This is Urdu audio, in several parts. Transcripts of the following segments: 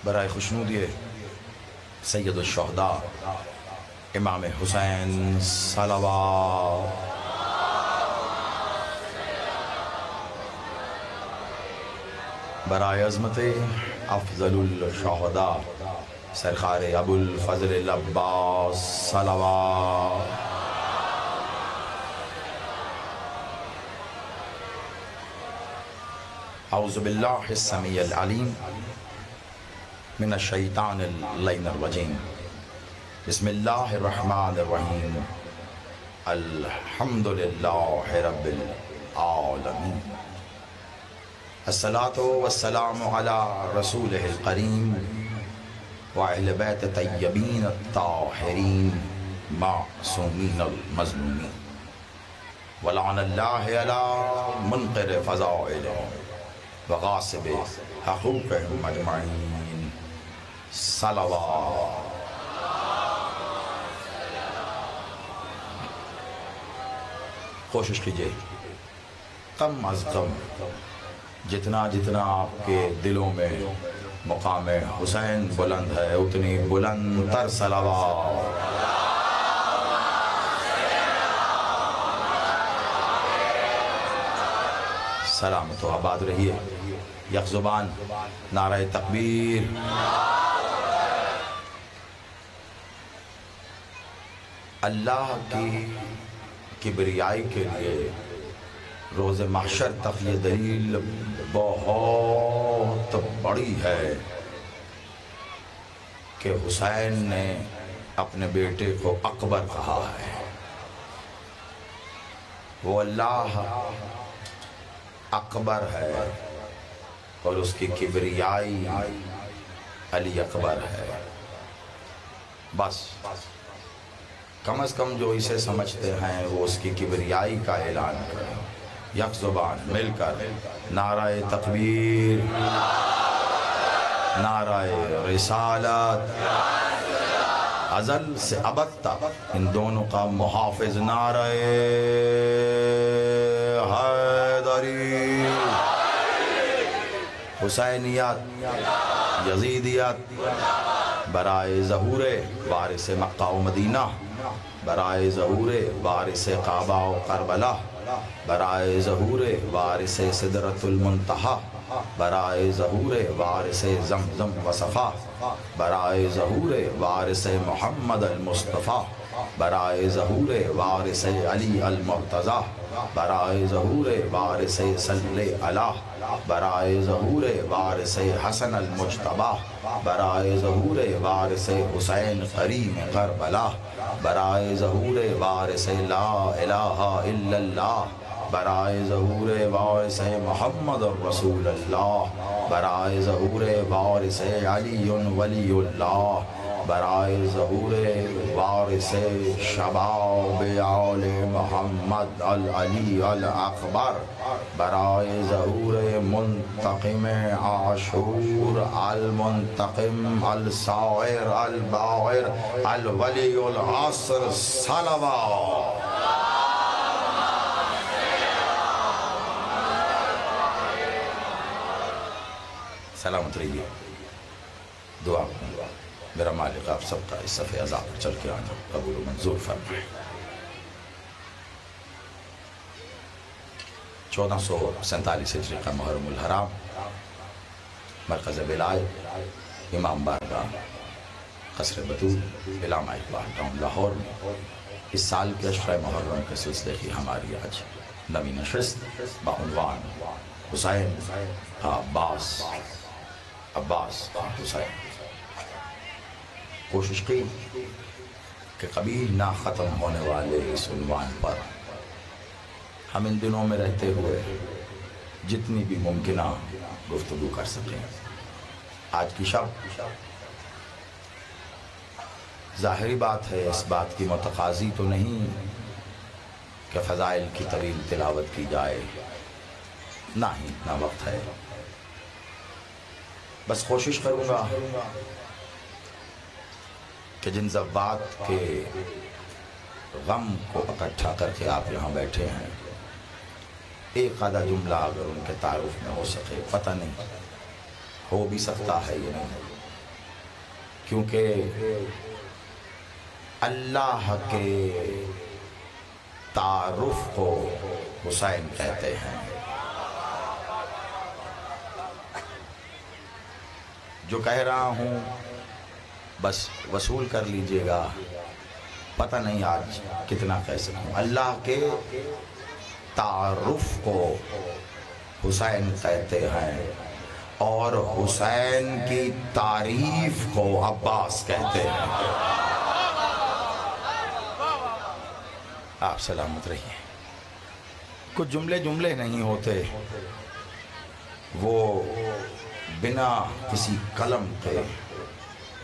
برائے خوشنودی سید الشہداء امام حسین صلوات. برائے عظمت افضل الشہداء سرکار ابو الفضل العباس صلوات. اعوذ باللہ السمیع العلیم من الشیطان اللعین الرجیم. بسم اللہ الرحمن الرحیم. الحمدللہ رب العالمین. الصلاة والسلام علی رسولہ الکریم وأہل بیت طیبین الطاہرین معصومین المظلومین. ولعن اللہ علی منقر فضائلہم وغاصب حقوقہم اجمعین. صلوات. کوشش کیجئے کم از کم جتنا جتنا آپ کے دلوں میں مقام حسین بلند ہے اتنی بلند تر صلوات. سلامت و آباد رہیے. یک زبان نعرہ تکبیر. اللہ کی کبریائی کے لیے روز محشر تک یہ دلیل بہت بڑی ہے کہ حسین نے اپنے بیٹے کو اکبر کہا ہے. وہ اللہ اکبر ہے اور اس کی کبریائی علی اکبر ہے. بس کم از کم جو اسے سمجھتے ہیں وہ اس کی کبریائی کا اعلان کریں. یک زبان مل کر نعرہ تکبیر، نعرہ رسالت، ازل سے ابد تک ان دونوں کا محافظ نعرہ حیدری. حسینیت، یزیدیت برائے ظہور وارث مکہ و مدینہ، برائے ظہور وارث کعبہ و کربلا، برائے ظہور وارث سدرۃ المنتہا، برائے ظہور وارث زمزم و صفا، برائے ظہور وارث محمد المصطفیٰ، برائے ظہور وارث علی المرتضیٰ، برائے ظہور وارث صلی اللہ، برائے ظہور وارث حسن المجتبیٰ، برائے ظہور وارث حسین کریم کربلا، برائے ظہور وارث لا الہ الا اللہ، برائے ظہور وارث محمد رسول اللہ، برائے ظہور وارث علی ولی اللہ، برائے ظہور وارث شباب آل محمد العلی الاکبر، برائے ظہور منتقم عاشور المنتقم الصائر الباعر الولی العصر. صلوات. سلامت رہیے. دعا میرا مالک آپ سب کا اس صفحے عذاب پر چل کے آنا قبول و منظور فرمائے. 1447 ہجری کا محرم الحرام، مرکز ولایت امام بارگاہ قصر بطول علامہ اقبال ٹاؤن لاہور میں اس سال کے اشرۂ محرم کے سلسلے کی ہماری آج نویں نشست بعنوان حسین کا عباس حسین. کوشش کی کہ کبھی نہ ختم ہونے والے اس عنوان پر ہم ان دنوں میں رہتے ہوئے جتنی بھی ممکنہ گفتگو کر سکیں. آج کی شب ظاہری بات ہے، اس بات کی متقاضی تو نہیں کہ فضائل کی طویل تلاوت کی جائے، نہ ہی اتنا وقت ہے. بس کوشش کروں گا کہ جن ضباط کے غم کو اکٹھا کر کے آپ یہاں بیٹھے ہیں ایک آدھا جملہ اگر ان کے تعارف میں ہو سکے، پتہ نہیں ہو بھی سکتا ہے یا نہیں، کیونکہ اللہ کے تعارف کو حسین کہتے ہیں۔ جو کہہ رہا ہوں بس وصول کر لیجئے گا، پتہ نہیں آج کتنا کہہ سکوں۔ اللہ کے تعارف کو حسین کہتے ہیں اور حسین کی تعریف کو عباس کہتے ہیں۔ آپ سلامت رہیے۔ کچھ جملے نہیں ہوتے، وہ بنا کسی قلم کے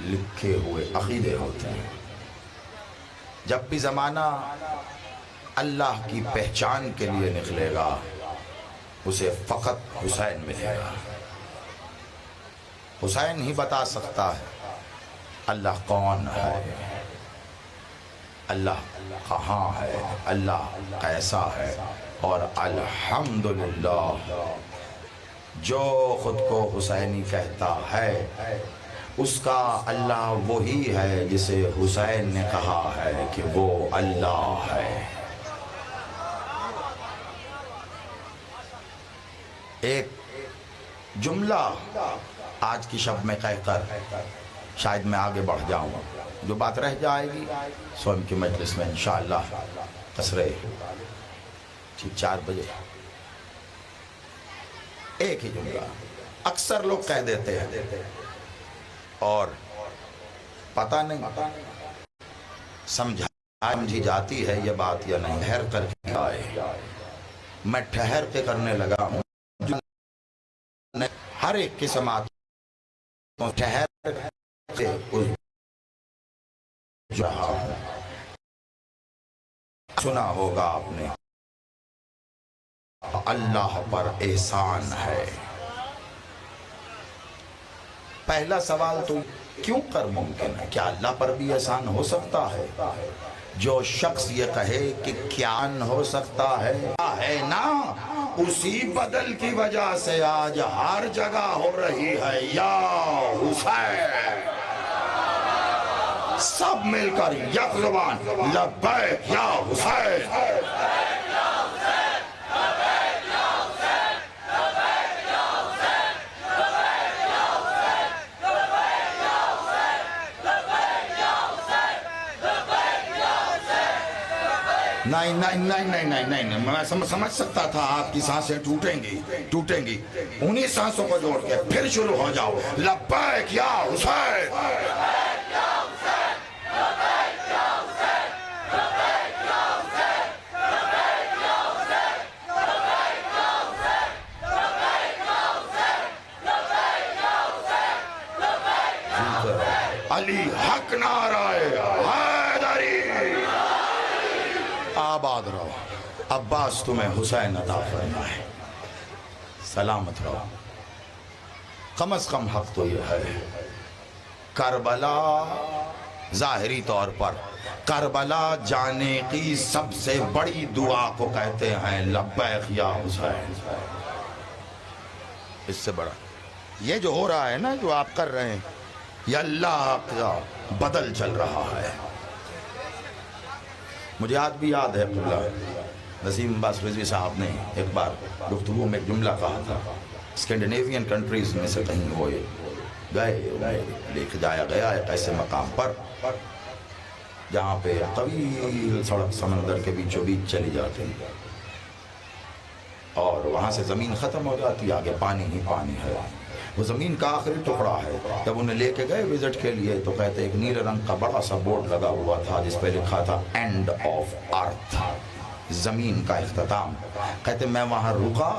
لکھے ہوئے عقیدے ہوتے ہیں۔ جب بھی زمانہ اللہ کی پہچان کے لیے نکلے گا، اسے فقط حسین ملے گا۔ حسین ہی بتا سکتا ہے اللہ کون ہے، اللہ کہاں ہے، اللہ کیسا ہے۔ اور الحمدللہ جو خود کو حسینی کہتا ہے، اس کا اللہ وہی ہے جسے حسین نے کہا ہے کہ وہ اللہ ہے۔ ایک جملہ آج کی شب میں کہہ کر شاید میں آگے بڑھ جاؤں، جو بات رہ جائے گی سوم کی مجلس میں انشاءاللہ قصرے ٹھیک 4 بجے۔ ایک ہی جملہ اکثر لوگ کہہ دیتے ہیں اور پتہ نہیں سمجھی جاتی ہے یہ بات یا نہیں۔ ٹھہر کر کے آئے، میں ٹھہر کے کرنے لگا ہوں، ہر ایک کی سماعت ٹھہر کے رہا ہوں۔ سنا ہوگا آپ نے اللہ پر احسان ہے۔ پہلا سوال تو کیوں کر ممکن ہے؟ کیا اللہ پر بھی احسان ہو سکتا ہے؟ جو شخص یہ کہے کہ کیا ہو سکتا ہے نا، اسی بدل کی وجہ سے آج ہر جگہ ہو رہی ہے یا حسین۔ سب مل کر یک زبان لبیک یا حسین۔ نہیں، میں سمجھ سکتا تھا آپ کی سانسیں ٹوٹیں گی۔ انہی سانسوں کو جوڑ کے پھر شروع ہو جاؤ، لبیک یا حسین۔ علی حق نعرہ حیدری، آباد رہو، عباس تمہیں حسین عطا فرمائے، سلامت رہو۔ کم از کم حق تو یہ ہے، کربلا ظاہری طور پر کربلا جانے کی سب سے بڑی دعا کو کہتے ہیں لبیک یا حسین۔ اس سے بڑا یہ جو ہو رہا ہے نا، جو آپ کر رہے ہیں، یہ اللہ کا بدل چل رہا ہے۔ مجھے آج بھی یاد ہے قبلہ نظیم عباس رضوی صاحب نے ایک بار گفتگو میں ایک جملہ کہا تھا، اسکینڈینیوین کنٹریز میں سے کہیں وہ گئے، لے کے جایا گیا ایک ایسے مقام پر جہاں پہ طویل سڑک سمندر کے بیچوں بیچ چلی جاتی اور وہاں سے زمین ختم ہو جاتی، آگے پانی ہی پانی ہے، وہ زمین کا آخری ٹکڑا ہے۔ جب انہیں لے کے گئے وزٹ کے لیے تو کہتے ایک نیلے رنگ کا بڑا سا بورڈ لگا ہوا تھا جس پہ لکھا تھا اینڈ آف ارتھ، زمین کا اختتام۔ کہتے میں وہاں رکا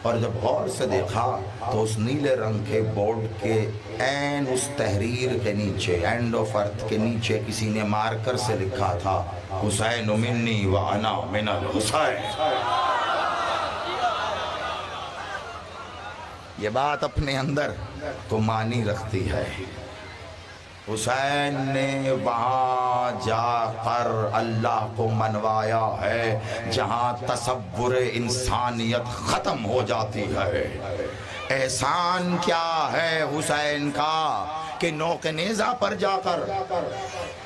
اور جب غور سے دیکھا تو اس نیلے رنگ کے بورڈ کے این اس تحریر کے نیچے، اینڈ آف ارتھ کے نیچے کسی نے مارکر سے لکھا تھا حسین منی و انا من الحسین۔ یہ بات اپنے اندر کو معنی رکھتی ہے حسین نے وہاں جا کر اللہ کو منوایا ہے جہاں تصور انسانیت ختم ہو جاتی ہے۔ احسان کیا ہے حسین کا کہ نوک نیزہ پر جا کر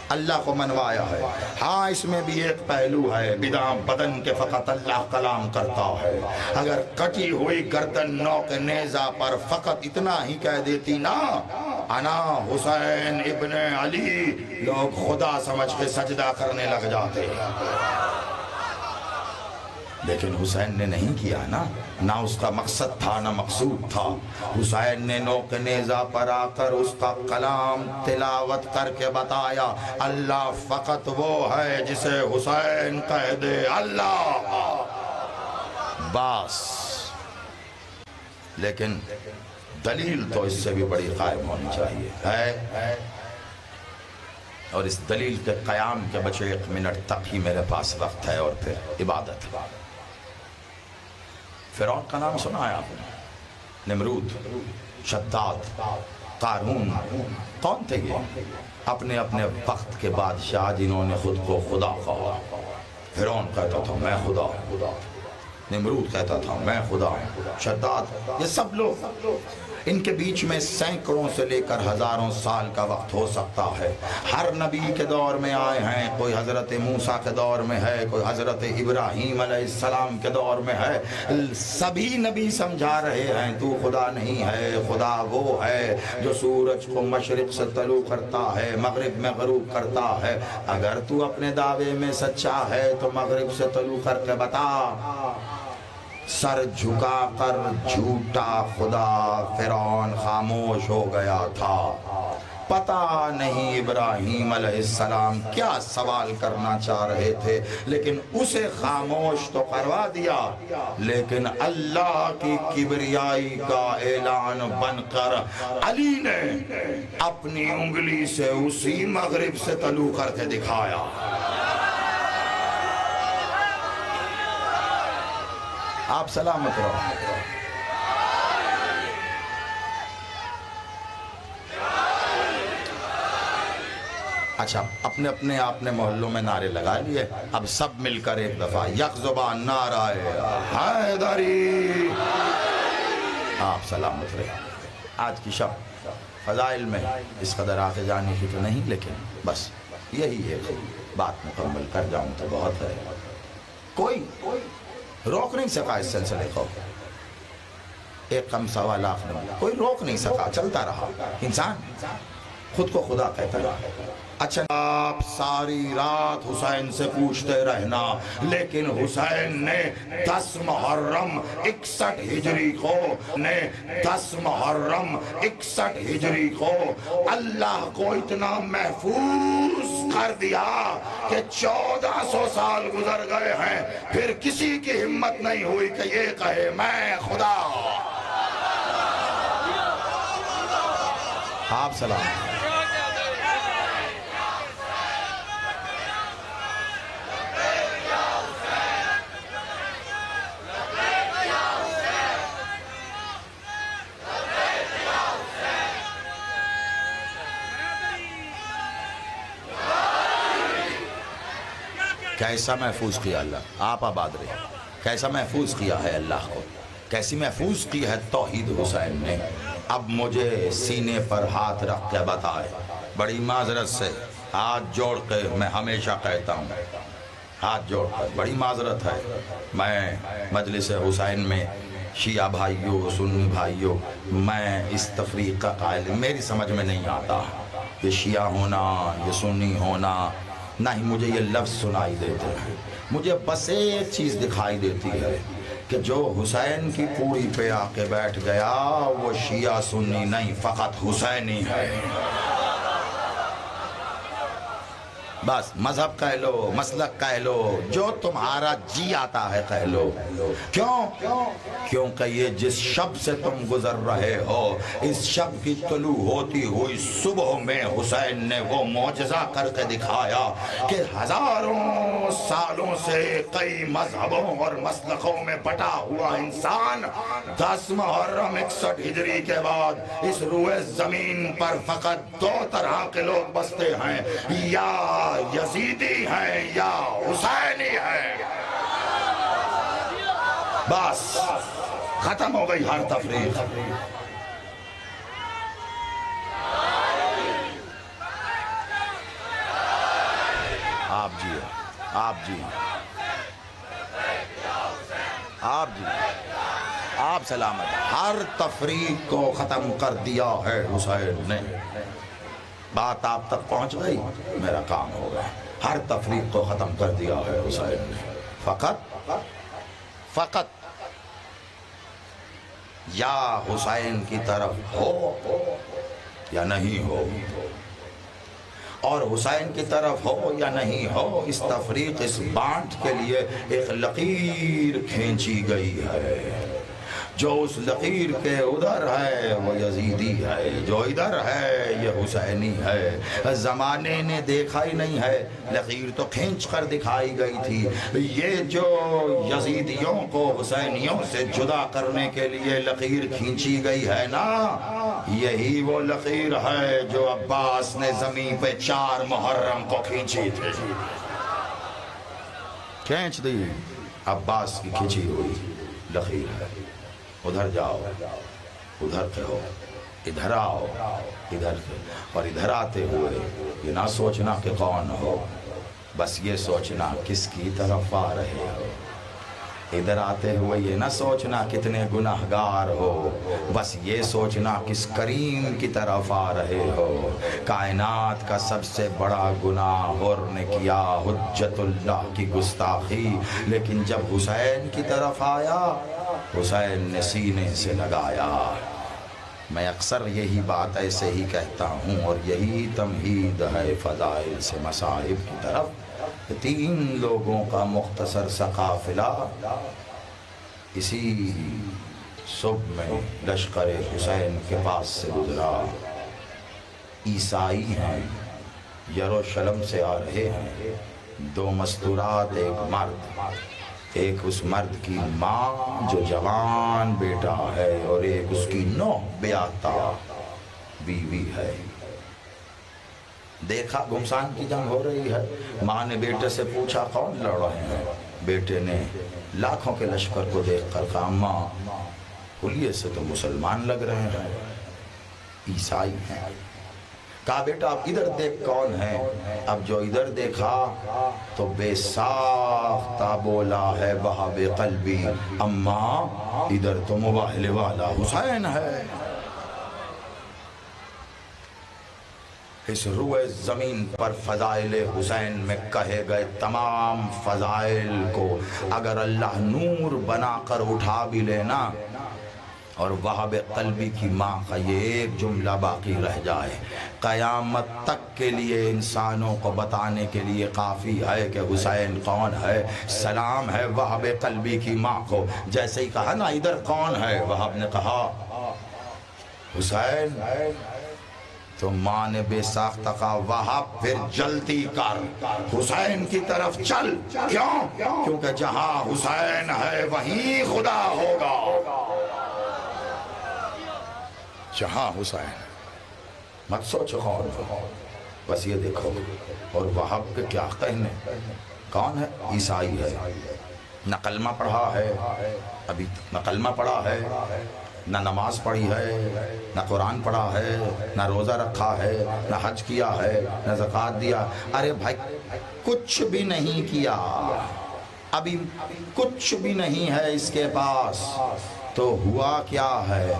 اللہ کو منوایا ہے۔ ہاں اس میں بھی ایک پہلو ہے، بنا بدن کے فقط اللہ کلام کرتا ہے۔ اگر کٹی ہوئی گردن نوک نیزہ پر فقط اتنا ہی کہہ دیتی نا، انا حسین ابن علی، لوگ خدا سمجھ کے سجدہ کرنے لگ جاتے۔ لیکن حسین نے نہیں کیا نا، نہ اس کا مقصد تھا نہ مقصود تھا۔ حسین نے نوک نیزہ پر آ کر اس کا کلام تلاوت کر کے بتایا، اللہ فقط وہ ہے جسے حسین کہہ دے اللہ، بس۔ لیکن دلیل تو اس سے بھی بڑی قائم ہونی چاہیے ہے، اور اس دلیل کے قیام کے بچے 1 منٹ تک ہی میرے پاس وقت ہے، اور پھر عبادت۔ فرعون کا نام سنا ہے آپ نے؟ نمرود، شداد، قارون، کون تھے یہ؟ اپنے اپنے وقت کے بادشاہ جنہوں نے خود کو خدا کہا۔ فرعون کہتا تھا میں خدا، نمرود کہتا تھا میں خدا، شداد، یہ سب لوگ، ان کے بیچ میں سینکڑوں سے لے کر ہزاروں سال کا وقت ہو سکتا ہے۔ ہر نبی کے دور میں آئے ہیں، کوئی حضرت موسیٰ کے دور میں ہے، کوئی حضرت ابراہیم علیہ السلام کے دور میں ہے۔ سبھی نبی سمجھا رہے ہیں تو خدا نہیں ہے، خدا وہ ہے جو سورج کو مشرق سے طلوع کرتا ہے، مغرب میں غروب کرتا ہے۔ اگر تو اپنے دعوے میں سچا ہے تو مغرب سے طلوع کر کے بتا۔ سر جھکا کر جھوٹا خدا فرعون خاموش ہو گیا تھا۔ پتہ نہیں ابراہیم علیہ السلام کیا سوال کرنا چاہ رہے تھے، لیکن اسے خاموش تو کروا دیا۔ لیکن اللہ کی کبریائی کا اعلان بن کر علی نے اپنی انگلی سے اسی مغرب سے طلوع کر کے دکھایا۔ آپ سلامت رہو۔ اچھا، اپنے آپ نے محلوں میں نعرے لگا لیے، اب سب مل کر ایک دفعہ یک زبان نعرہ حیدری۔ آپ سلامت رہے۔ آج کی شب فضائل میں اس قدر آگے جانے کی تو نہیں، لیکن بس یہی ایک بات مکمل کر جاؤں تو بہت ہے۔ کوئی روک نہیں سکا اس سلسلے کو، 1.25 لاکھ نے کوئی روک نہیں سکا، چلتا رہا۔ انسان خود کو خدا کہتا رہا۔ اچھا، آپ ساری رات حسین سے پوچھتے رہنا، لیکن حسین نے 10 محرم 61 ہجری کو 10 محرم 61 ہجری کو اللہ کو اتنا محفوظ کر دیا کہ 1400 سال گزر گئے ہیں، پھر کسی کی ہمت نہیں ہوئی کہ یہ کہے میں خدا۔ آپ سلام۔ کیسا محفوظ کیا اللہ، آپ آباد رہے، کیسا محفوظ کیا ہے اللہ کو، کیسی محفوظ کی ہے توحید حسین نے۔ اب مجھے سینے پر ہاتھ رکھ کے بتائے، بڑی معذرت سے ہاتھ جوڑ کے میں ہمیشہ کہتا ہوں، ہاتھ جوڑ کر بڑی معذرت ہے، میں مجلس حسین میں شیعہ بھائیوں سنی بھائیوں، میں اس تفریق کا قائل، میری سمجھ میں نہیں آتا یہ شیعہ ہونا یہ سنی ہونا، نہ ہی مجھے یہ لفظ سنائی دیتے ہیں۔ مجھے بس ایک چیز دکھائی دیتی ہے کہ جو حسین کی پوری پہ آ کے بیٹھ گیا وہ شیعہ سنی نہیں، فقط حسینی ہے۔ بس مذہب کہہ لو، مسلک کہہ لو، جو تمہارا جی آتا ہے کہہ لو۔ کیوں؟ کیونکہ یہ جس شب سے تم گزر رہے ہو، اس شب کی طلوع ہوتی ہوئی صبح میں حسین نے وہ معجزہ کر کے دکھایا کہ ہزاروں سالوں سے کئی مذہبوں اور مسلکوں میں بٹا ہوا انسان 10 محرم 61 ہجری کے بعد اس روئے زمین پر فقط 2 طرح کے لوگ بستے ہیں، یا یزیدی ہیں یا حسینی ہیں۔ بس ختم ہو گئی ہر تفریق۔ آپ جی آپ سلامت۔ ہر تفریق کو ختم کر دیا ہے حسین نے۔ بات آپ تک پہنچ گئی، میرا کام ہو گیا۔ ہر تفریق کو ختم کر دیا ہے حسین نے۔ فقط یا حسین کی طرف ہو یا نہیں ہو، اور حسین کی طرف ہو یا نہیں ہو، اس تفریق، اس بانٹ کے لیے ایک لکیر کھینچی گئی ہے۔ جو اس لکیر کے ادھر ہے وہ یزیدی ہے، جو ادھر ہے یہ حسینی ہے۔ زمانے نے دیکھا ہی نہیں ہے، لکیر تو کھینچ کر دکھائی گئی تھی۔ یہ جو یزیدیوں کو حسینیوں سے جدا کرنے کے لیے لکیر کھینچی گئی ہے نا، یہی وہ لکیر ہے جو عباس نے زمین پہ 4 محرم کو کھینچی تھی۔ کھینچ دی، عباس کی کھینچی ہوئی لکیر ہے۔ ادھر جاؤ، ادھر کہو، ادھر آؤ، ادھر اور ادھر آتے ہوئے یہ نہ سوچنا کہ کون ہو، بس یہ سوچنا کس کی طرف آ رہے ہو۔ ادھر آتے ہوئے یہ نہ سوچنا کتنے گناہگار ہو، بس یہ سوچنا کس کریم کی طرف آ رہے ہو۔ کائنات کا سب سے بڑا گناہ حر نے کیا، حجت اللہ کی گستاخی، لیکن جب حسین کی طرف آیا، حسین نے سینے سے لگایا۔ میں اکثر یہی بات ایسے ہی کہتا ہوں، اور یہی تمہید ہے فضائل سے مصائب کی طرف۔ 3 لوگوں کا مختصر سا قافلہ اسی صبح میں لشکر حسین کے پاس سے گزرا۔ عیسائی ہیں، یروشلم سے آ رہے ہیں، 2 مستورات، ایک مرد، ایک اس مرد کی ماں جو جوان بیٹا ہے، اور ایک اس کی نوح بیاتا بیوی ہے۔ دیکھا گھمسان کی جنگ ہو رہی ہے، ماں نے بیٹے سے پوچھا کون لڑ رہے ہیں؟ بیٹے نے لاکھوں کے لشکر کو دیکھ کر کہا ماں حلیے سے تو مسلمان لگ رہے ہیں، عیسائی ہیں۔ کہا بیٹا اب ادھر دیکھ کون ہے؟ اب جو ادھر دیکھا تو بے ساختہ بولا ہے وہاب قلبی، اماں ادھر تو مباہلے والا حسین ہے۔ اس روئے زمین پر فضائل حسین میں کہے گئے تمام فضائل کو اگر اللہ نور بنا کر اٹھا بھی لینا، اور وہاب قلبی کی ماں کا یہ ایک جملہ باقی رہ جائے، قیامت تک کے لیے انسانوں کو بتانے کے لیے کافی ہے کہ حسین کون ہے۔ سلام ہے وہاب قلبی کی ماں کو۔ جیسے ہی کہا نا ادھر کون ہے، وہاب نے کہا حسین، تو ماں نے بے ساختہ کہا وہاب پھر جلدی کر، حسین کی طرف چل۔ کیوں؟ کیونکہ جہاں حسین ہے وہیں خدا ہوگا۔ جہاں حسین، مت سوچو کون ہے، بس یہ دیکھو۔ اور وہاب کے کیا کہنے، کون ہے؟ عیسائی ہے، نہ کلمہ پڑھا ہے، ابھی نہ کلمہ پڑھا ہے، نہ نماز پڑھی ہے، نہ قرآن پڑھا ہے، نہ روزہ رکھا ہے، نہ حج کیا ہے، نہ زکوٰۃ دیا۔ ارے بھائی کچھ بھی نہیں کیا، ابھی کچھ بھی نہیں ہے اس کے پاس، تو ہوا کیا ہے؟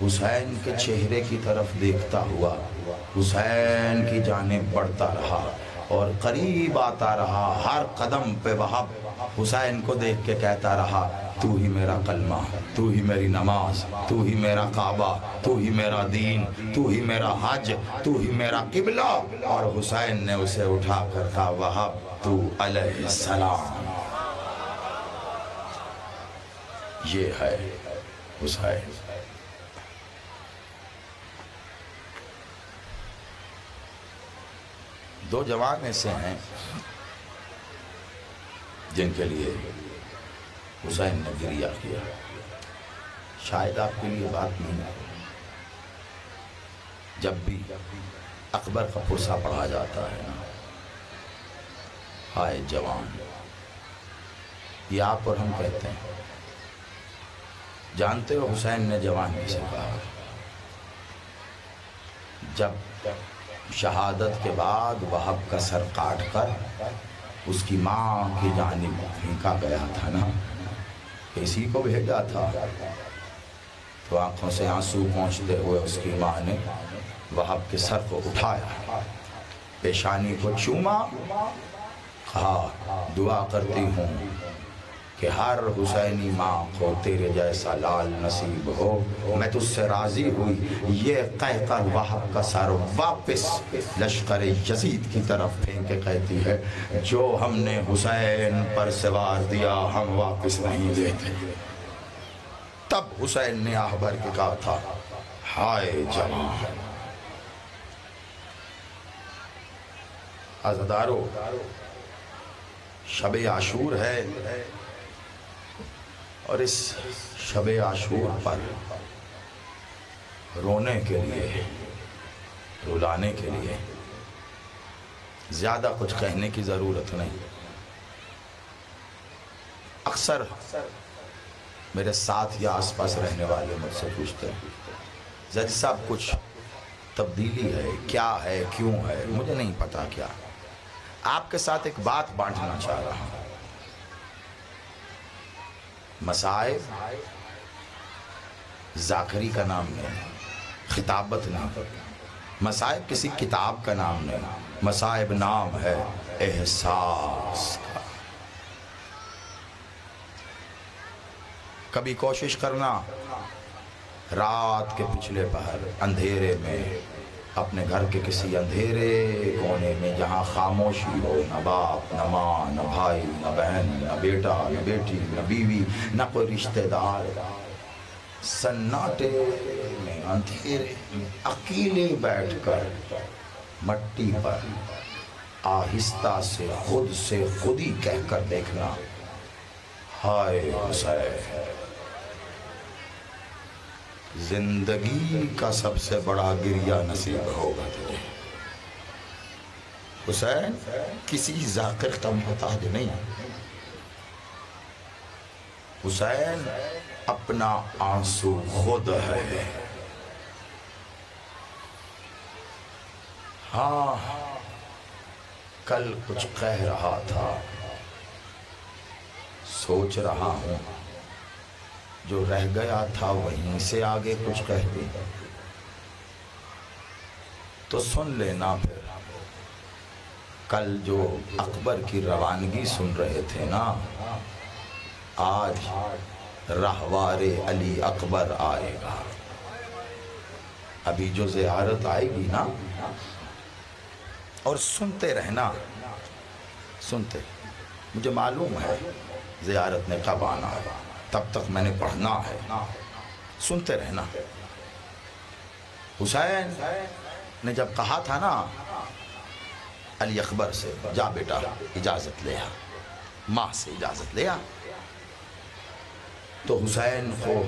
حسین کے چہرے کی طرف دیکھتا ہوا حسین کی جانب بڑھتا رہا اور قریب آتا رہا۔ ہر قدم پہ وہاب حسین کو دیکھ کے کہتا رہا تو ہی میرا کلمہ، تو ہی میری نماز، تو ہی میرا کعبہ، تو ہی میرا دین، تو ہی میرا حج، تو ہی میرا قبلہ۔ اور حسین نے اسے اٹھا کر کہا وہب تو علیہ السلام۔ یہ ہے حسین۔ دو جوان ایسے ہیں جن کے لیے حسین نے گریہ کیا۔ شاید آپ کے لیے بات نہیں ہے، جب بھی اکبر کا پرسہ پڑھا جاتا ہے نا، ہائے جوان، یہ آپ اور ہم کہتے ہیں۔ جانتے ہو حسین نے جوان کسے کہا؟ جب شہادت کے بعد وہب کا سر کاٹ کر اس کی ماں کی جانب پھینکا گیا تھا نا، اسی کو بھیجا تھا، تو آنکھوں سے آنسو پہنچتے ہوئے اس کی ماں نے وہب کے سر کو اٹھایا، پیشانی کو چوما، کہا دعا کرتی ہوں کہ ہر حسینی ماں کو تیرے جیسا لال نصیب ہو۔ میں تجھ سے راضی ہوئی، یہ کہہ کر وہب کا سر واپس لشکر یزید کی طرف پھینک کے کہتی ہے جو ہم نے حسین پر سوار دیا ہم واپس نہیں لیتے۔ تب حسین نے آہ بھر کے کہا تھا ہائے جوان۔ عزادارو، شب عاشور ہے، اور اس شب عاشور پر رونے کے لیے، رلانے کے لیے زیادہ کچھ کہنے کی ضرورت نہیں۔ اکثر میرے ساتھ یا آس پاس رہنے والے مجھ سے پوچھتے ہیں زید صاحب کچھ تبدیلی ہے، کیا ہے، کیوں ہے؟ مجھے نہیں پتا کیا۔ آپ کے ساتھ ایک بات بانٹنا چاہ رہا ہوں۔ مصائب ذاکری کا نام نہیں، خطابت نہیں، مصائب کسی کتاب کا نام نہیں، مصائب نام ہے احساس کا۔ کبھی کوشش کرنا رات کے پچھلے پہر اندھیرے میں، اپنے گھر کے کسی اندھیرے کونے میں جہاں خاموشی ہو، نہ باپ، نہ ماں، نہ بھائی، نہ بہن، نہ بیٹا، نہ بیٹی، نہ بیوی، نہ کوئی رشتہ دار، سناٹے میں، اندھیرے میں اکیلے بیٹھ کر مٹی پر آہستہ سے خود ہی کہہ کر دیکھنا ہائے حسین، زندگی کا سب سے بڑا گریہ نصیب ہوگا تجھے۔ حسین کسی ذاکر کا محتاج نہیں، حسین اپنا آنسو خود ہے۔ ہاں کل کچھ کہہ رہا تھا، سوچ رہا ہوں جو رہ گیا تھا وہیں سے آگے کچھ کہہ دی تو سن لینا۔ پھر کل جو اکبر کی روانگی سن رہے تھے نا، آج رہوار علی اکبر آئے گا۔ ابھی جو زیارت آئے گی نا، اور سنتے رہنا، سنتے، مجھے معلوم ہے زیارت نے کب آنا ہے، تب تک میں نے پڑھنا ہے، سنتے رہنا۔ حسین نے جب کہا تھا نا علی اکبر سے جا بیٹا اجازت لے آ، ماں سے اجازت لے آ، تو حسین کو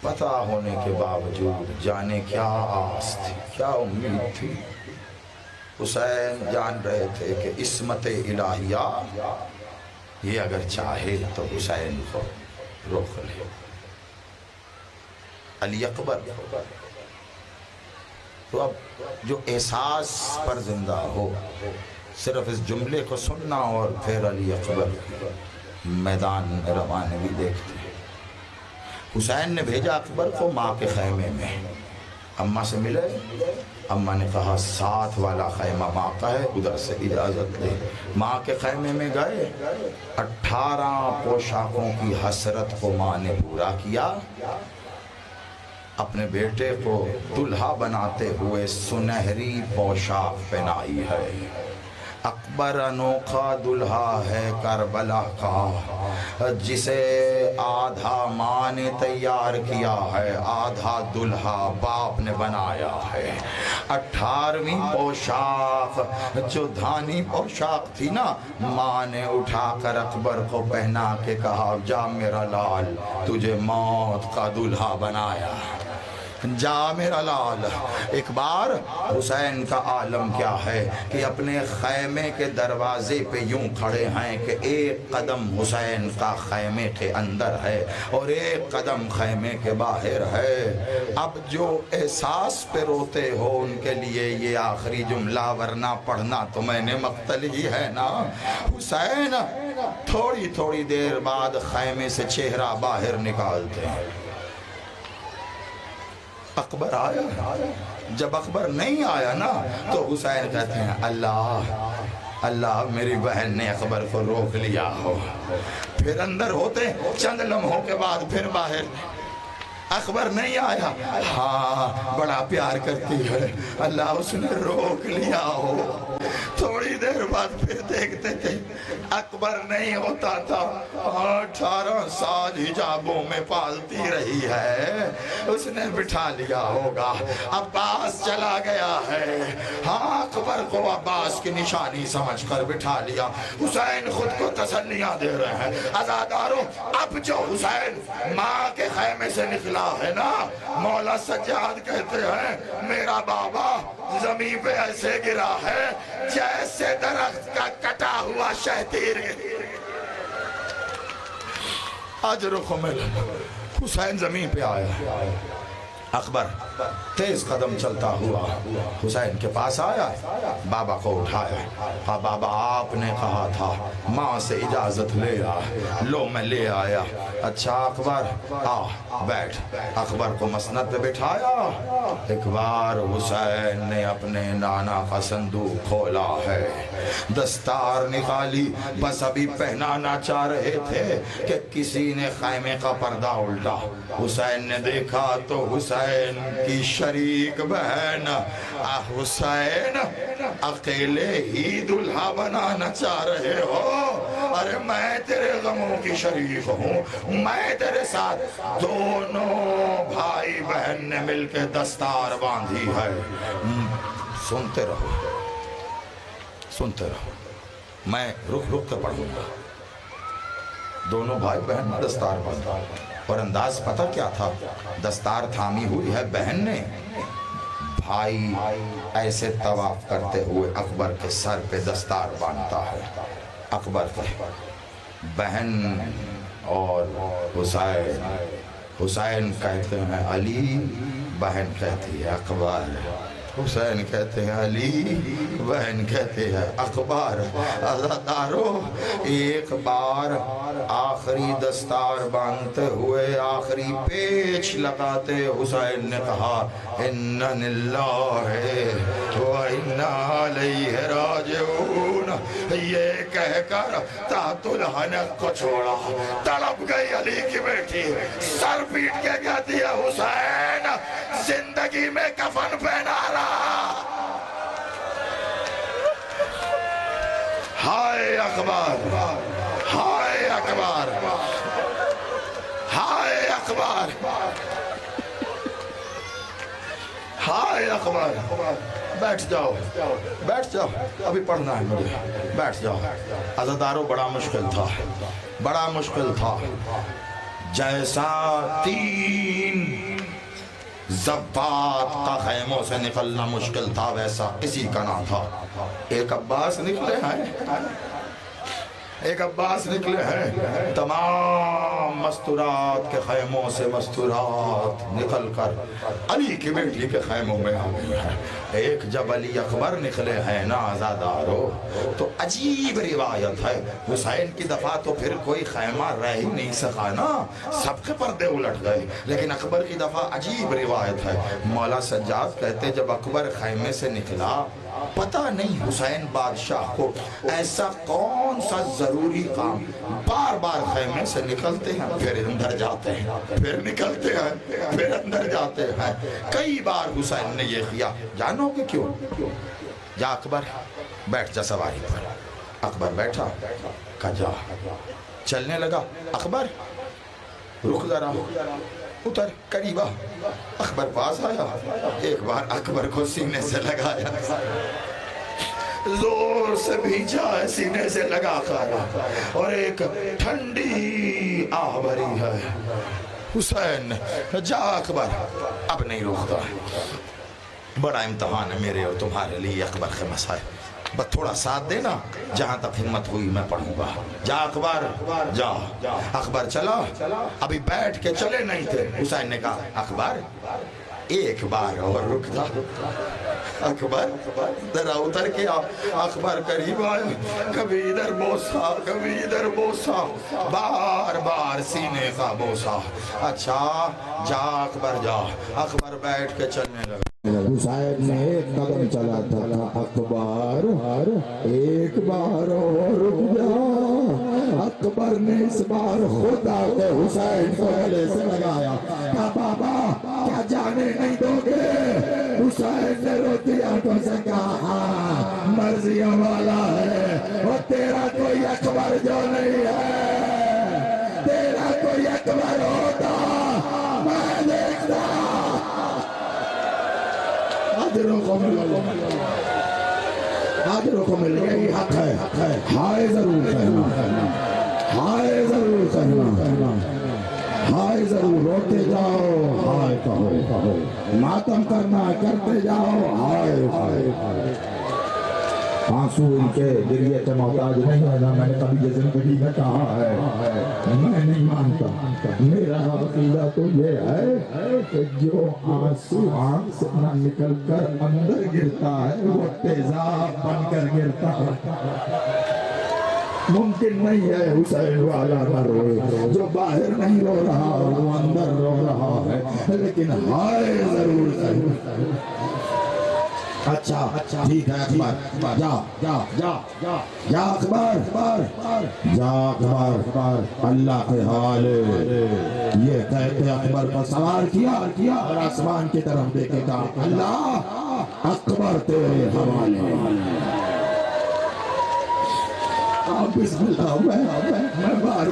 پتہ ہونے کے باوجود جانے کیا آس تھی، کیا امید تھی، حسین جان رہے تھے کہ عصمت الہیہ یہ اگر چاہے تو حسین کو روک لے۔ علی اکبر تو اب جو احساس پر زندہ ہو، صرف اس جملے کو سننا اور پھر علی اکبر میدان روانگی دیکھتے ہیں۔ حسین نے بھیجا اکبر کو ماں کے خیمے میں، اماں سے ملے، اماں نے کہا ساتھ والا خیمہ ماں کا ہے، ادھر سے اجازت دے۔ ماں کے خیمے میں گئے، 18 پوشاکوں کی حسرت کو ماں نے پورا کیا، اپنے بیٹے کو دلہا بناتے ہوئے سنہری پوشاک پہنائی ہے۔ اکبر انوکھا دلہا ہے کربلا کا، جسے آدھا ماں نے تیار کیا ہے، آدھا دلہا باپ نے بنایا ہے۔ 18ویں پوشاک جو دھانی پوشاک تھی نا، ماں نے اٹھا کر اکبر کو پہنا کے کہا جا میرا لال، تجھے موت کا دلہا بنایا، جا میرا لال۔ ایک بار حسین کا عالم کیا ہے کہ اپنے خیمے کے دروازے پہ یوں کھڑے ہیں کہ ایک قدم حسین کا خیمے کے اندر ہے اور ایک قدم خیمے کے باہر ہے۔ اب جو احساس پہ روتے ہو ان کے لیے یہ آخری جملہ، ورنہ پڑھنا تو میں نے مقتل ہی ہے نا۔ حسین تھوڑی تھوڑی دیر بعد خیمے سے چہرہ باہر نکالتے ہیں۔ اکبر آیا، جب اکبر نہیں آیا نا تو حسین کہتے ہیں اللہ میری بہن نے اکبر کو روک لیا ہو۔ پھر اندر ہوتے چند لمحوں کے بعد پھر باہر، اکبر نہیں آیا، ہاں بڑا پیار کرتی ہے، اللہ اس نے روک لیا ہو۔ تھوڑی دیر بعد پھر دیکھتے تھے اکبر نہیں ہوتا تھا، 18 سال حجابوں میں پالتی رہی ہے، اس نے بٹھا لیا ہوگا۔ عباس چلا گیا ہے، ہاں اکبر کو عباس کی نشانی سمجھ کر بٹھا لیا۔ حسین خود کو تسلیاں دے رہے ہیں، عزاداروں اب جو حسین ماں کے خیمے سے نکلا ہے نا، مولا سجاد کہتے ہیں میرا بابا زمین پہ ایسے گرا ہے جیسے درخت کا کٹا ہوا شہتیر۔ آج رخ میں حسین زمین پہ آیا، اکبر تیز قدم چلتا ہوا حسین کے پاس آیا، بابا کو اٹھایا، کہا بابا آپ نے کہا تھا ماں سے اجازت لے آ، لو میں لے آیا۔ اچھا اکبر آ بیٹھ، اکبر کو مسند پہ بٹھایا۔ ایک بار حسین نے اپنے نانا کا صندوق کھولا ہے، دستار نکالی، بس ابھی پہنانا چاہ رہے تھے کہ کسی نے خیمے کا پردہ الٹا۔ حسین نے دیکھا تو حسین کی شریک بہن، حسین اکیلے ہی دلہا بنانا چاہ رہے ہو؟ ارے میں تیرے غموں کی شریک ہوں، میں تیرے ساتھ۔ دونوں بھائی بہن نے مل کے دستار باندھی ہے۔ سنتے رہو سنتے رہو، میں رک رک کے پڑھوں گا۔ دونوں بھائی بہن نے دستار باندھا، اور انداز پتہ کیا تھا؟ دستار تھامی ہوئی ہے بہن نے، بھائی ایسے طواف کرتے ہوئے اکبر کے سر پہ دستار باندھتا ہے۔ اکبر کے بہن اور حسین کہتے ہیں علی، بہن کہتی ہے اکبر، حسین کہتے ہیں علی، بہن کہتے ہیں اکبر۔ عزادارو ایک بار آخری دستار باندھتے ہوئے آخری پیچ لگاتے حسین نے کہا اِنَّ لِلَّهِ وَإِنَّا عَلَيْهِ رَاجِعُونَ۔ یہ کہہ کر تحت الحنق کو چھوڑا، تڑپ گئی علی کی بیٹی، سر پیٹ کے کہتی ہے حسین زندگی میں کفن پہنا رہا۔ ہائے اکبر، ہائے اکبر، ہائے اکبر، ہائے اکبر۔ بیٹھ جاؤ بیٹھ جاؤ، ابھی پڑھنا ہے مجھے، بیٹھ جاؤ۔ عزادارو بڑا مشکل تھا، بڑا مشکل تھا۔ جیسا 3 ضباط کا خیموں سے نکلنا مشکل تھا ویسا کسی کا نہ تھا۔ ایک عباس نکلے ہیں، ایک عباس نکلے ہیں، تمام مستورات کے خیموں سے مستورات نکل کر علی کی بیٹی کے خیموں میں آ گئی ہیں۔ ایک جب علی اکبر نکلے ہیں نا آزادارو، تو عجیب روایت ہے، حسین کی دفعہ تو پھر کوئی خیمہ رہ ہی نہیں سکا نا، سب کے پردے الٹ گئے، لیکن اکبر کی دفعہ عجیب روایت ہے۔ مولا سجاد کہتے جب اکبر خیمے سے نکلا، پتہ نہیں حسین بادشاہ کو ایسا کون سا ضروری کام، بار بار خیمے سے نکلتے ہیں پھر اندر جاتے ہیں، پھر نکلتے ہیں پھر اندر جاتے ہیں، کئی بار حسین نے یہ کیا، جانو کہ کیوں؟ جا اکبر بیٹھ جا سواری پر۔ اکبر بیٹھا، کہا جا، چلنے لگا، اکبر رک ذرا، اتر قریبا، اکبر پاس آیا، ایک بار اکبر کو سینے سے لگایا، زور سے بھیجا ہے، سینے سے لگا کر، اور ایک ٹھنڈی آہ بھری ہے۔ حسین جا اکبر، اب نہیں روکتا، بڑا امتحان ہے میرے اور تمہارے لیے اکبر کے مسائل، بس تھوڑا ساتھ دینا، جہاں تک ہمت ہوئی میں پڑھوں گا، جا اکبر جا۔ اکبر چلا، ابھی بیٹھ کے چلے نہیں تھے، حسین نے کہا اکبر ایک بار اور رک جا۔ اکبر ذرا اتر کے اکبر قریب آئے، کبھی ادھر بوسا کبھی ادھر بوسا، بار بار سینے کا بوسا۔ اچھا جا اکبر جا۔ اکبر بیٹھ کے چلنے لگا۔ حسین نے ایک قدم چلا تھا، اکبر ایک بار اور رک جا۔ اکبر نے اس بار خود آ کے حسین کو گلے سے لگایا، کہا بابا کیا جانے نہیں دو گے؟ حسین نے روتی آنکھوں سے کہا ہاں مرضیوں والا ہے، اور تیرا کوئی اکبر جو نہیں ہے، تیرا کوئی اکبر ہوتا میں دیکھتا۔ حاضروں کو مل گیا، حاضروں کو مل گیا، یہ حق ہے، ہائے ضرور کہنا، ہائے ضرور کہنا، ہائے ضرور روتے جاؤ، ہائے کہو، ماتم کرنا کرتے جاؤ، ہائے ہائے۔ آنسو ان کے دریے کے محتاج نہیں ہے، میں نے کبھی یہ زندگی میں کہا ہے، میں نہیں مانتا، میرا عقیدہ تو یہ ہے کہ جو آنسو آنکھ سے نہ نکل کر اندر گرتا ہے وہ تیزاب بن کر گرتا ہے۔ ممکن نہیں ہے حسین والا نہ روئے، جو باہر نہیں رو رہا وہ اندر رو رہا ہے، لیکن ہائے ضرور ضرور۔ اچھا ٹھیک ہے اکبر، جا جا جا جا اکبر، جا اکبر، اللہ کے حوالے۔ یہ کہتے اکبر کو سوار کیا اور آسمان کی طرف دیکھے کہا اللہ اکبر تیرے حوالے۔ بسم اللہ، میں بار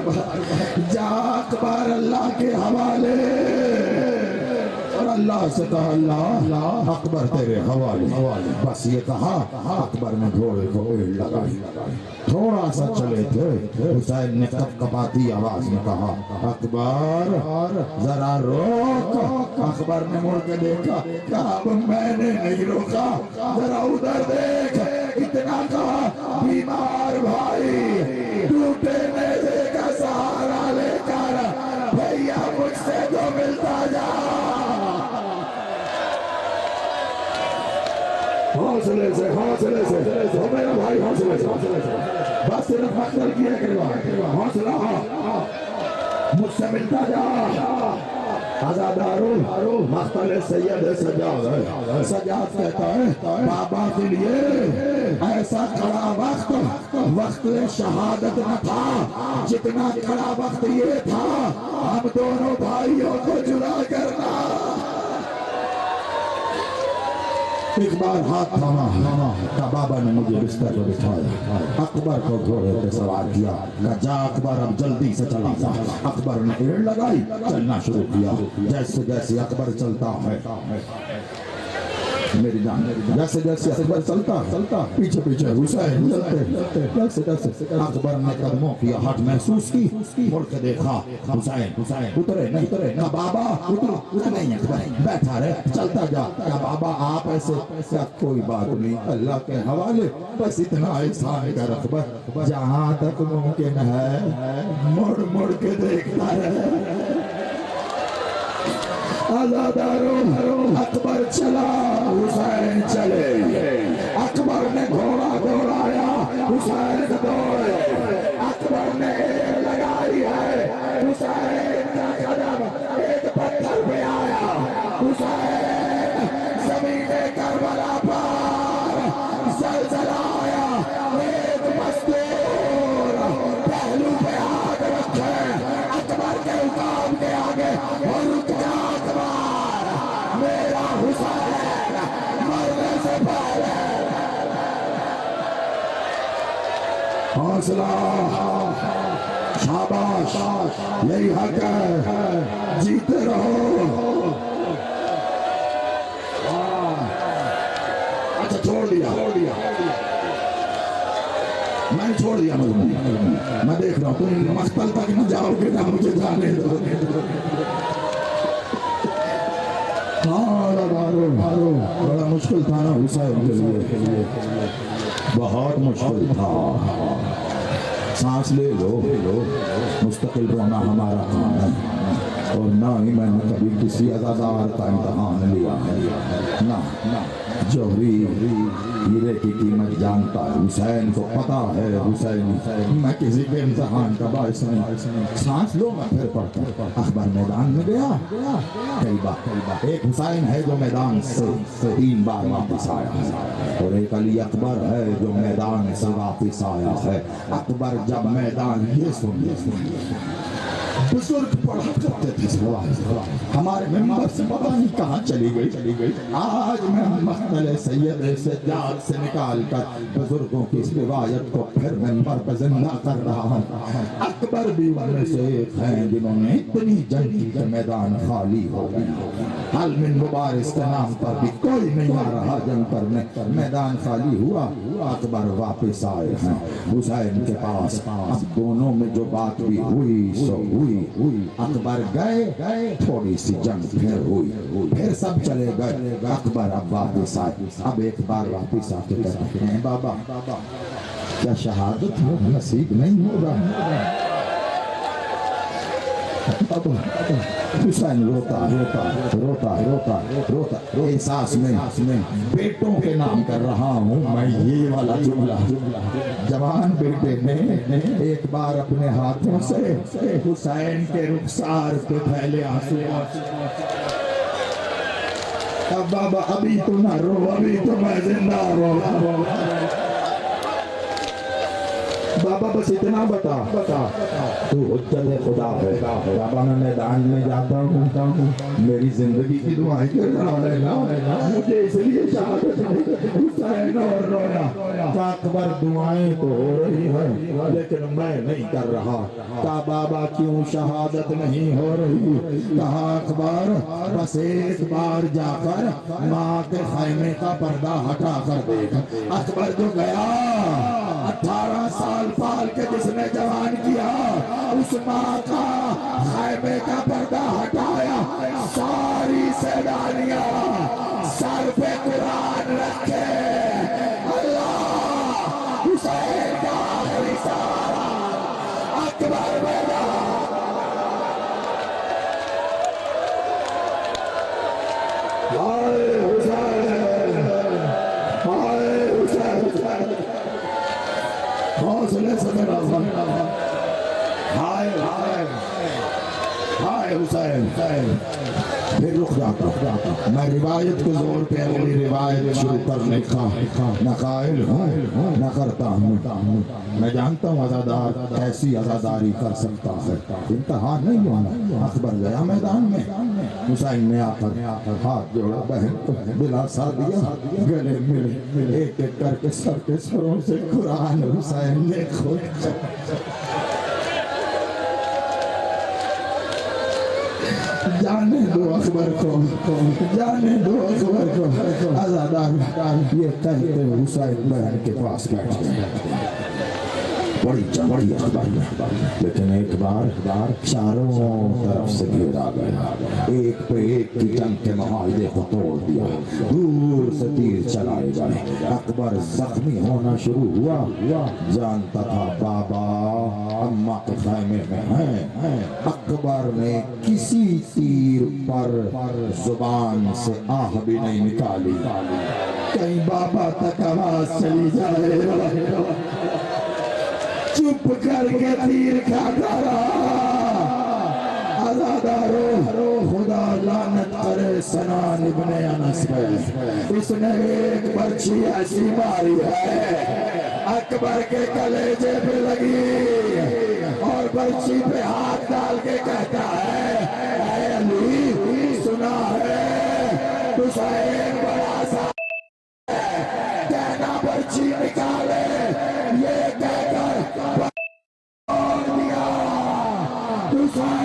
جا اکبر اللہ کے حوالے، اور اللہ سے کہا اللہ اکبر تیرے حوالے۔ بس یہ کہا، اکبر نے گھوڑے کو ایڑ لگائی، تھوڑا سا چلے تھے، حسین نے کپکپاتی آواز میں کہا اکبر ذرا روک۔ اکبر نے مڑ کے دیکھا، کہا اب میں نے نہیں روکا، ذرا ادھر دیکھ۔ اتنا کہا بیمار بھائی ٹوٹے نیزے کا سہارا لے کر بھیا مجھ سے تو ملتا جا۔ حوصلے سے تو میرا بھائی حوصلے سے، بس صرف مقدر کیا کروا، حوصلہ مجھ سے ملتا جا۔ آزادارو مقتل سید سجاد ہے، سجاد کہتا ہے بابا کے لیے ایسا کڑا وقت شہادت نہ تھا جتنا کڑا وقت یہ تھا ہم دونوں بھائیوں کو جدا کرنا۔ ایک بار ہاتھ تھاما، بابا نے مجھے بستر پر بٹھایا، اکبر کو گھوڑے پہ سوار کیا، کہا جا اکبر اب جلدی سے چلا جا۔ اکبر نے ایڑ لگائی، چلنا شروع کیا، جیسے جیسے اکبر چلتا ہے میری جان جیسے جیسے اکبر چلتا پیچھے پیچھے حسین چلتے جیسے جیسے اکبر نے قدموں کی آہٹ محسوس کی مڑ کے دیکھا حسین اترے نہیں کہا بابا اتر نہیں اکبر بیٹھا رہے چلتا جا کہا بابا آپ ایسے کیا کوئی بات نہیں اللہ کے حوالے بس اتنا احسان کر اکبر جہاں تک ممکن ہے مڑ کے دیکھتا رہے آزاداروں اکبر چلا حسین چلے اکبر نے گھوڑا دوڑایا حسین دوڑے اکبر نے ایک لگائی ہے حسین کا قدم ایک پتھر پہ آیا حسین زمین کربلا پر زلزلہ آیا ایک مزدور پہلو پہ ہاتھ رکھے اکبر کے حکام کے آگے اور رک جا اکبر میرا حسین مرنے سے پہلے حوصلہ شاباش یہی حق ہے جیتے رہو اچھا چھوڑ دیا میں نے چھوڑ دیا میں دیکھ رہا ہوں تم مقتل تک نہ جاؤ گے نہ مجھے جانے دو بڑا مشکل تھا نا حسین کے لیے بہت مشکل تھا سانس لے لو مستقل رونا ہمارا کام ہے اور نہ ہی میں نے کبھی کسی عزادار کا امتحان لیا ہے نہ جوہری ہیرے کی قیمت جانتا ہے حسین کو پتا ہے حسین میں کسی کے امتحان کا باعث نہیں سانس لو میں پھر پڑھتا اخبار میدان میں گیا کئی بار ایک حسین ہے جو میدان سے 3 بار واپس آیا ہے اور ایک علی اکبر ہے جو میدان سے واپس آیا ہے اکبر جب میدان یہ سن بزرگ پڑھا کرتے تھے ہمارے ممبر سے پتہ نہیں کہاں چلی گئی آج میں مقتل سید سجاد سے نکال کر بزرگوں کی اس روایت کو پھر ممبر پر زندہ کر رہا ہوں اکبر بھی ان میں سے ایک ہیں جنہوں نے اتنی جنگ کی کہ میدان خالی ہو گیا حل من مبارز کے نام پر بھی کوئی نہیں آ رہا جنگ کرنے میدان خالی ہوا اکبر واپس آئے ہیں حسین کے پاس اب دونوں میں جو بات بھی ہوئی سو ہوئی اکبر گئے تھوڑی سی جنگ پھر ہوئی پھر سب چلے گئے اکبر اب واپس آئے اب ایک بار واپس آ کے کہتے ہیں بابا کیا شہادت نصیب نہیں ہوگا حسین روتا احساس میں بیٹوں کے نام کر رہا ہوں میں یہ والا جملہ جوان بیٹے نے ایک بار اپنے ہاتھوں سے حسین کے رخسار پہ پھیلے آنسو اب بابا ابھی تو نہ رو ابھی تو میں زندہ رو بابا بس اتنا بتا تو حجت خدا ہے بابا میں میدان میں جاتا ہوں میری زندگی کی دعائیں کرنا مجھے اس لیے شہادت حسین اور رونا اکبر دعائیں تو ہو رہی ہیں لیکن میں نہیں کر رہا کہا بابا کیوں شہادت نہیں ہو رہی کہا اکبر بس ایک بار جا کر ماں کے خیمے کا پردہ ہٹا کر دیکھ اکبر جو گیا 18 سال پال کے جس نے جوان کیا اس ماں کا خیمے کا پردہ ہٹایا ساری سیدانیاں سر پہ قرآن رکھے اللہ حسین کا آخری سارا اکبر میرا ہائے حسین ہائے حسین حوصلے سے میرا ہائے حسین پھر رخ جاتا میں روایت کے زور پہ اگلی روایت شروع کرنے کا نہ قائل ہوں نہ کرتا ہوں میں جانتا ہوں عزادار ایسی عزاداری کر سکتا ہے انتہا نہیں ہونا اکبر گیا میدان میں حسین نے آ کر ہاتھ جوڑا بہن کو بلا سر دیا گلے ملے ایک ایک کر کے سر کے سروں سے قرآن حسین نے کھولا جانے دو اکبر کو، جانے دو اکبر کو۔ آزادار یہ کہتے حسین بہن کے پاس بیٹھے بڑی اخبار، لیکن ایک بار چاروں طرف سے گھیرا گیا، ایک پہ ایک کی جنگ کے معاہدے کو توڑ دیا، دور سے تیر چلائے گئے، اکبر زخمی ہونا شروع ہوا، جانتا تھا بابا اماں کے خیمے میں ہیں، اکبر نے کسی تیر پر زبان سے آہ بھی نہیں نکالی، کہیں بابا تک آواز چلی جائے، چپ کر کے تیر کھاتا رہا۔ آزادارو خدا لعنت کرے سنان ابن انس پہ، اس نے ایک برچھی ایسی ماری ہے اکبر کے کلیجے پہ لگی، اور برچھی پہ ہاتھ ڈال کے کہتا ہے اے علی سنا ہے حسین بڑا سا کہنا برچھی نکالے، یہ کہہ کر دیا حسین۔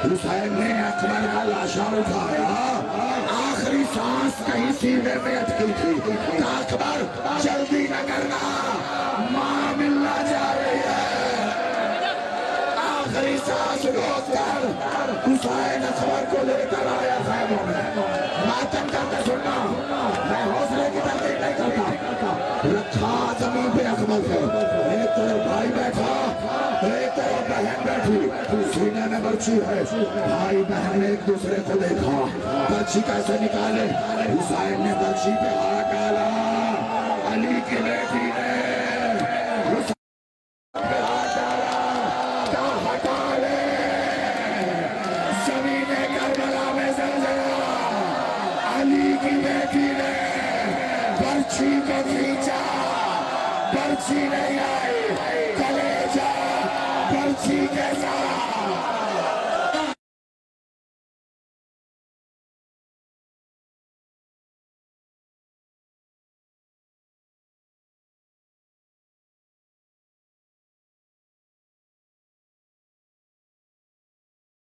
حسین نے اکبر کا لاشا اٹھایا، آخری سانس کہیں سینے میں اٹکی تھی، کہا اکبر جلدی نہ کرنا ماں ملنا جا رہی ہے، آخری سانس روک کر حسین اکبر کو لے کر آیا خیموں میں۔ ماتم کرتے سننا، میں حوصلے کی تردید نہیں کرتا، رکھا زمین پہ اکبر سے، ایک طرف بھائی بیٹھا ایک طرف بہن بیٹھی، سینے میں برچھی ہے، بھائی بہن نے ایک دوسرے کو دیکھا، برچھی کیسے نکالے، حسین نے برچھی پہ ہاتھ ڈالا، علی کی بیٹی نے حسین پہ ہاتھ ڈالا، کہا ہٹا لے، زمین کربلا میں زلزلہ، علی کی بیٹی نے برچھی کو کھینچا، برچھی نہیں آئی، کلیجہ برچھی کے ساتھ